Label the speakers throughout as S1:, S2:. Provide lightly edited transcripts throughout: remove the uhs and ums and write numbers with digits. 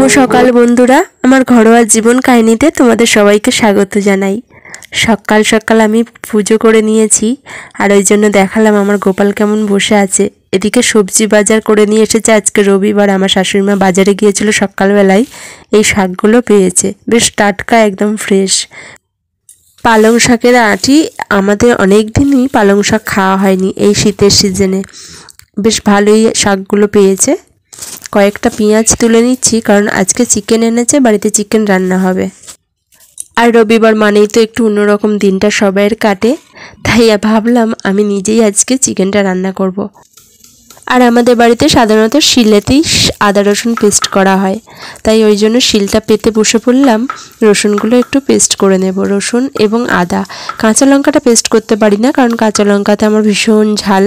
S1: শুভ সকাল বন্ধুরা, আমার ঘরোয়া জীবন কাহিনীতে তোমাদের সবাইকে স্বাগত জানাই। সকাল সকাল আমি পুজো করে নিয়েছি, আর ওই জন্য দেখালাম আমার গোপাল কেমন বসে আছে। এদিকে সবজি বাজার করে নিয়ে এসেছে। আজকে রবিবার, আমার শাশুড়িমা বাজারে গিয়েছিল সকালবেলায়, এই শাকগুলো পেয়েছে, বেশ টাটকা, একদম ফ্রেশ। পালং শাকের আঁটি, আমাদের অনেক দিনই পালং শাক খাওয়া হয়নি এই শীতের সিজনে। বেশ ভালোই শাকগুলো পেয়েছে। কয়েকটা পেঁয়াজ তুলে নিচ্ছি, কারণ আজকে চিকেন এনেছে, বাড়িতে চিকেন রান্না হবে। আর রবিবার মানেই তো একটু অন্যরকম দিনটা সবাইয়ের কাটে, তাই ভাবলাম আমি নিজেই আজকে চিকেনটা রান্না করব। আর আমাদের বাড়িতে সাধারণত শিলেতেই আদা রসুন পেস্ট করা হয়, তাই ওই জন্য শিলটা পেতে বসে পড়লাম। রসুনগুলো একটু পেস্ট করে নেব, রসুন এবং আদা। কাঁচা লঙ্কাটা পেস্ট করতে পারি না, কারণ কাঁচা লঙ্কাতে আমার ভীষণ ঝাল।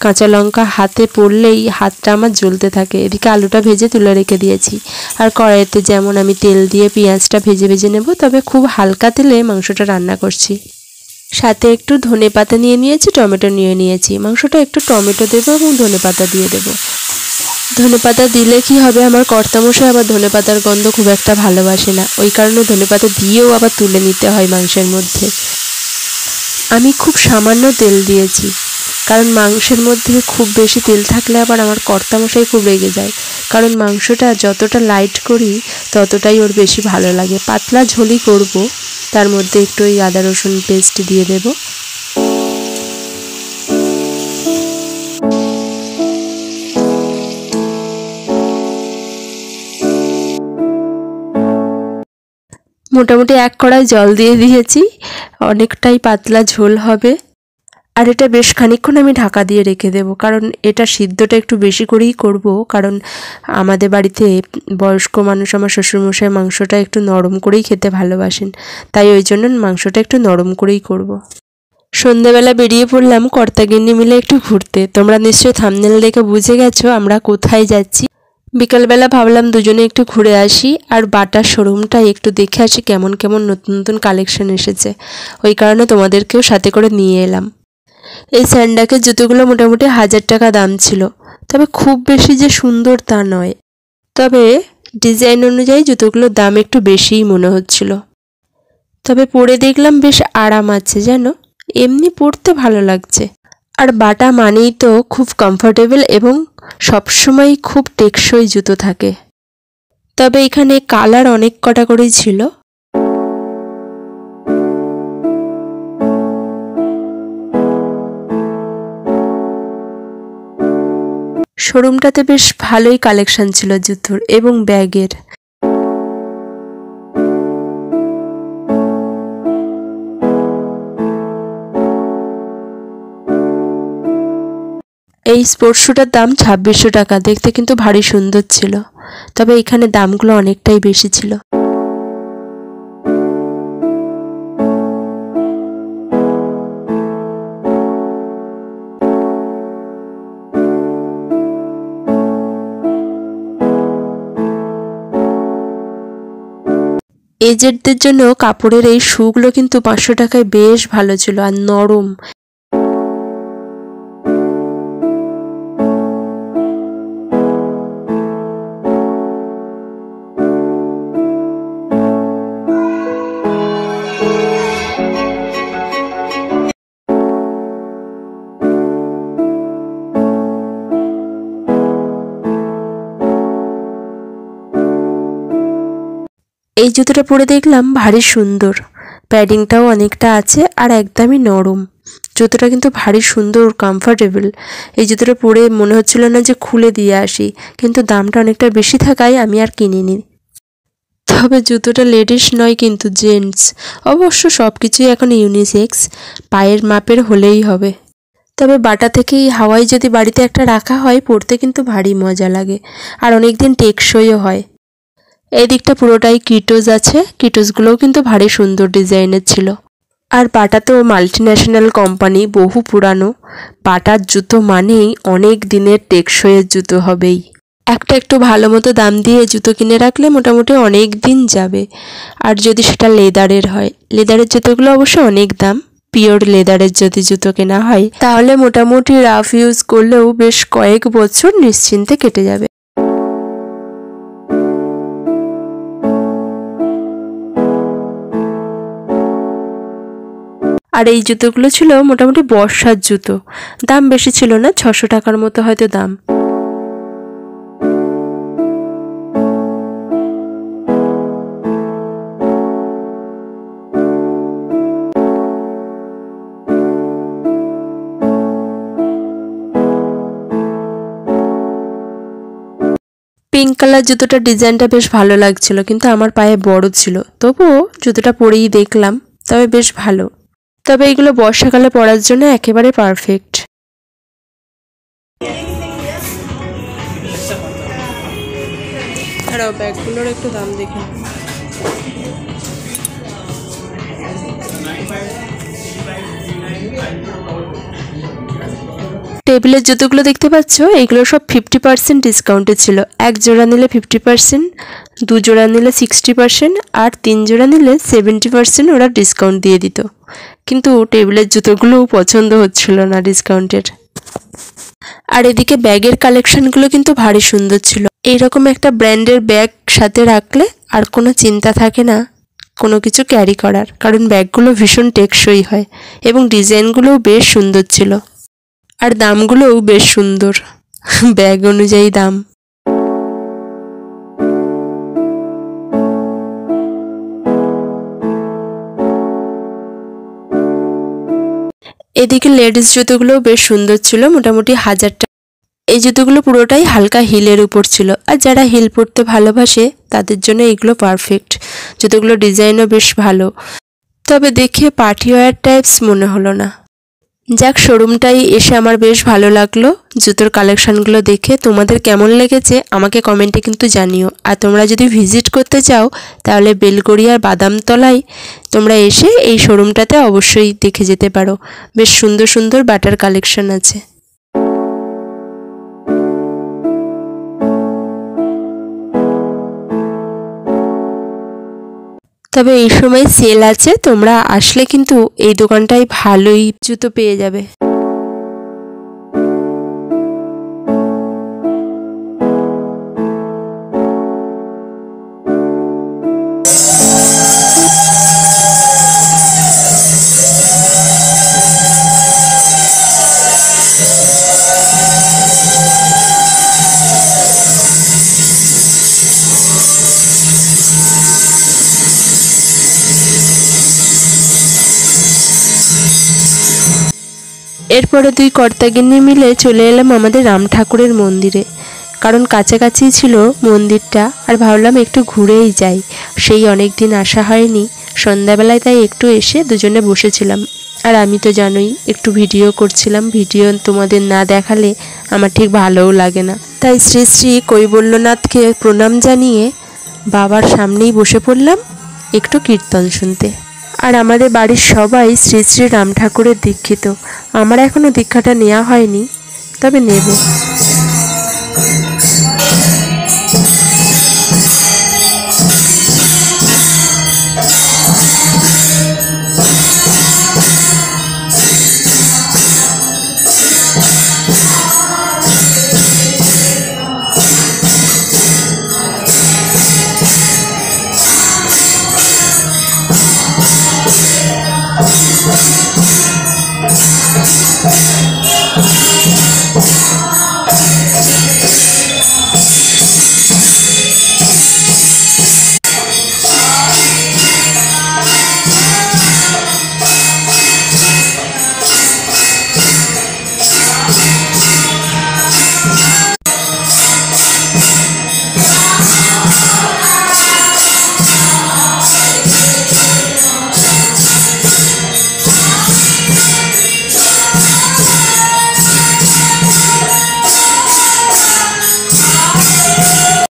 S1: কাঁচা লঙ্কা হাতে পড়লেই হাতটা আমার জ্বলতে থাকে। এদিকে আলুটা ভেজে তুলে রেখে দিয়েছি। আর কড়াইতে যেমন আমি তেল দিয়ে পেঁয়াজটা ভেজে নেব, তবে খুব হালকা তেলে মাংসটা রান্না করছি। সাথে একটু ধনেপাতা নিয়ে নিয়েছি, টমেটো নিয়ে নিয়েছি। মাংসটা একটু টমেটো দেবো এবং ধনেপাতা দিয়ে দেবো। ধনেপাতা দিলে কি হবে, আমার কর্তামশাই আবার ধনেপাতার গন্ধ খুব একটা ভালোবাসে না, ওই কারণে ধনেপাতা দিয়েও আবার তুলে নিতে হয় মাংসের মধ্যে। আমি খুব সামান্য তেল দিয়েছি, কারণ মাংসের মধ্যে খুব বেশি তেল থাকলে আবার আমার কর্তামশাই খুব রেগে যায়। কারণ মাংসটা যতটা লাইট করি ততটাই ওর বেশি ভালো লাগে। পাতলা ঝোলই করব, তার মধ্যে একটু ওই আদা রসুন পেস্ট দিয়ে দেব। মোটামুটি এক কড়াই জল দিয়ে দিয়েছি, অনেকটাই পাতলা ঝোল হবে। আর এটা বেশ খানিকক্ষণ আমি ঢাকা দিয়ে রেখে দেবো, কারণ এটা সিদ্ধটা একটু বেশি করেই করব। কারণ আমাদের বাড়িতে বয়স্ক মানুষ, আমার শ্বশুরমশাই মাংসটা একটু নরম করেই খেতে ভালোবাসেন, তাই ওই জন্য মাংসটা একটু নরম করেই করব। সন্ধ্যেবেলা বেরিয়ে পড়লাম কর্তাগিন্নি মিলে একটু ঘুরতে। তোমরা নিশ্চয়ই থাম্বনেল দেখে বুঝে গেছো আমরা কোথায় যাচ্ছি। বিকালবেলা ভাবলাম দুজনে একটু ঘুরে আসি, আর বাটার শোরুমটা একটু দেখে আসি কেমন কেমন নতুন নতুন কালেকশন এসেছে। ওই কারণে তোমাদেরকেও সাথে করে নিয়ে এলাম। এই স্যান্ডাকের জুতোগুলো মোটামুটি 1000 টাকা দাম ছিল, তবে খুব বেশি যে সুন্দর তা নয়। তবে ডিজাইন অনুযায়ী জুতোগুলোর দাম একটু বেশিই মনে হচ্ছিল। তবে পরে দেখলাম বেশ আরাম আছে, যেন এমনি পরতে ভালো লাগছে। আর বাটা মানেই তো খুব কমফোর্টেবল এবং সবসময় খুব টেকসই জুতো থাকে। তবে এখানে কালার অনেক কটা করেই ছিল। শোরুমটাতে বেশ ভালোই কালেকশন ছিল জুতোর এবং ব্যাগের। এই স্পোর্টস শ্যুটার দাম 2600 টাকা, দেখতে কিন্তু ভারী সুন্দর ছিল। তবে এখানে দামগুলো অনেকটাই বেশি ছিল। এজেডদের জন্য কাপড়ের এই শুগুলো কিন্তু 500 টাকায় বেশ ভালো ছিল আর নরম। এই জুতোটা পরে দেখলাম ভারী সুন্দর, প্যাডিংটাও অনেকটা আছে আর একদমই নরম। জুতোটা কিন্তু ভারী সুন্দর, কমফোর্টেবল। এই জুতোটা পরে মনে হচ্ছিল না যে খুলে দিয়ে আসি, কিন্তু দামটা অনেকটা বেশি থাকায় আমি আর কিনিনি। তবে জুতোটা লেডিস নয়, কিন্তু জেন্টস। অবশ্য সব কিছুই এখন ইউনিসেক্স, পায়ের মাপের হলেই হবে। তবে বাটা থেকেই হাওয়াই যদি বাড়িতে একটা রাখা হয়, পরতে কিন্তু ভারী মজা লাগে আর অনেকদিন টেকসইও হয়। এই দিকটা পুরোটাই কিটোজ আছে, কিটোজগুলোও কিন্তু ভারী সুন্দর ডিজাইনের ছিল। আর বাটা তো মাল্টিন্যাশনাল কোম্পানি, বহু পুরানো। বাটার জুতো মানেই অনেক দিনের টেকসইয়ের জুতো হবেই। একটা একটু ভালো মতো দাম দিয়ে জুতো কিনে রাখলে মোটামুটি অনেক দিন যাবে। আর যদি সেটা লেদারের হয়, লেদারের জুতোগুলো অবশ্য অনেক দাম। পিওর লেদারের যদি জুতো কেনা হয়, তাহলে মোটামুটি রাফ ইউজ করলেও বেশ কয়েক বছর নিশ্চিন্তে কেটে যাবে। আর এই জুতোগুলো ছিল মোটামুটি বর্ষার জুতো, দাম বেশি ছিল না, 600 টাকার মতো হয়তো দাম। পিঙ্ক কালার জুতোটার ডিজাইনটা বেশ ভালো লাগছিল, কিন্তু আমার পায়ে বড় ছিল, তবুও জুতোটা পরেই দেখলাম, তবে বেশ ভালো। তবে এগুলো বর্ষাকালে পরার জন্য একেবারে পারফেক্ট। আর ব্যাগগুলোর একটু দাম দেখে। টেবিলের জুতোগুলো দেখতে পাচ্ছ, এইগুলো সব 50% ডিসকাউন্টে ছিল। এক জোড়া নিলে 50%, 2 জোড়া নিলে 60%, আর 3 জোড়া নিলে 70% ওরা ডিসকাউন্ট দিয়ে দিত। কিন্তু টেবিলের জুতোগুলোও পছন্দ হচ্ছিল না ডিসকাউন্টের। আর এদিকে ব্যাগের কালেকশনগুলো কিন্তু ভারী সুন্দর ছিল। এইরকম একটা ব্র্যান্ডের ব্যাগ সাথে রাখলে আর কোনো চিন্তা থাকে না কোনো কিছু ক্যারি করার, কারণ ব্যাগগুলো ভীষণ টেকসই হয় এবং ডিজাইনগুলোও বেশ সুন্দর ছিল। আর দামগুলোও বেশ সুন্দর, ব্যাগ অনুযায়ী দাম। এদিকে লেডিস জুতোগুলোও বেশ সুন্দর ছিল, মোটামুটি 1000 টাকা। এই জুতোগুলো পুরোটাই হালকা হিলের উপর ছিল, আর যারা হিল পরতে ভালোবাসে তাদের জন্য এগুলো পারফেক্ট। জুতোগুলো ডিজাইনও বেশ ভালো, তবে দেখে পার্টি ওয়্যার টাইপস মনে হলো না। যাক, শোরুমটাই এসে আমার বেশ ভালো লাগলো জুতোর কালেকশানগুলো দেখে। তোমাদের কেমন লেগেছে আমাকে কমেন্টে কিন্তু জানিও। আর তোমরা যদি ভিজিট করতে চাও তাহলে বেলগড়িয়ার বাদামতলায় তোমরা এসে এই শোরুমটাতে অবশ্যই দেখে যেতে পারো। বেশ সুন্দর সুন্দর বাটার কালেকশন আছে। তবে এই সময় সেল আছে, তোমরা আসলে কিন্তু এই দোকানটায় ভালোই জুতো পেয়ে যাবে। এরপরে 2 কর্তাগিন্নি মিলে চলে এলাম আমাদের রাম ঠাকুরের মন্দিরে, কারণ কাছাকাছি ছিল মন্দিরটা, আর ভাবলাম একটু ঘুরেই যাই। সেই অনেক দিন আসা হয়নি, সন্ধ্যাবেলায় তাই একটু এসে দুজনে বসেছিলাম। আর আমি তো জানোই একটু ভিডিও করছিলাম, ভিডিও তোমাদের না দেখালে আমার ঠিক ভালোও লাগে না। তাই শ্রী শ্রী কৈবল্যনাথকে প্রণাম জানিয়ে বাবার সামনেই বসে পড়লাম একটু কীর্তন শুনতে। আর আমাদের বাড়ির সবাই শ্রী শ্রী রাম ঠাকুরের দীক্ষিত। আমার এখনও দীক্ষাটা নেওয়া হয়নি, তবে নেব।